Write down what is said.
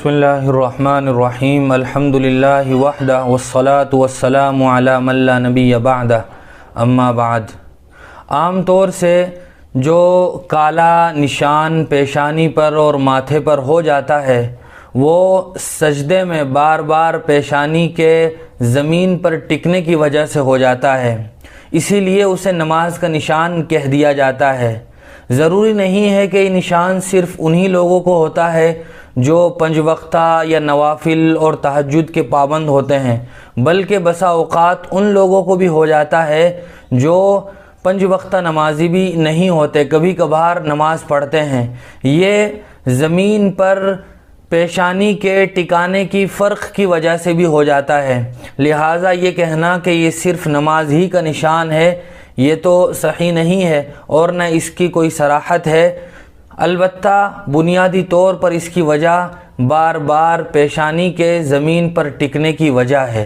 بسم اللہ الرحمن الرحیم الحمدللہ وحدہ والصلاة والسلام علی من لا نبی بعدہ اما بعد۔ عام طور سے جو کالا نشان پیشانی پر اور ماتھے پر ہو جاتا ہے وہ سجدے میں بار بار پیشانی کے زمین پر ٹکنے کی وجہ سے ہو جاتا ہے، اسی لیے اسے نماز کا نشان کہہ دیا جاتا ہے۔ ضروری نہیں ہے کہ یہ نشان صرف انہی لوگوں کو ہوتا ہے جو 5 وقتہ یا نوافل اور تہجد کے پابند ہوتے ہیں، بلکہ بسا اوقات ان لوگوں کو بھی ہو جاتا ہے جو 5 وقتہ نمازی بھی نہیں ہوتے، کبھی کبھار نماز پڑھتے ہیں۔ یہ زمین پر پیشانی کے ٹکانے کی فرق کی وجہ سے بھی ہو جاتا ہے، لہٰذا یہ کہنا کہ یہ صرف نماز ہی کا نشان ہے یہ تو صحیح نہیں ہے اور نہ اس کی کوئی صراحت ہے۔ البتہ بنیادی طور پر اس کی وجہ بار بار پیشانی کے زمین پر ٹکنے کی وجہ ہے۔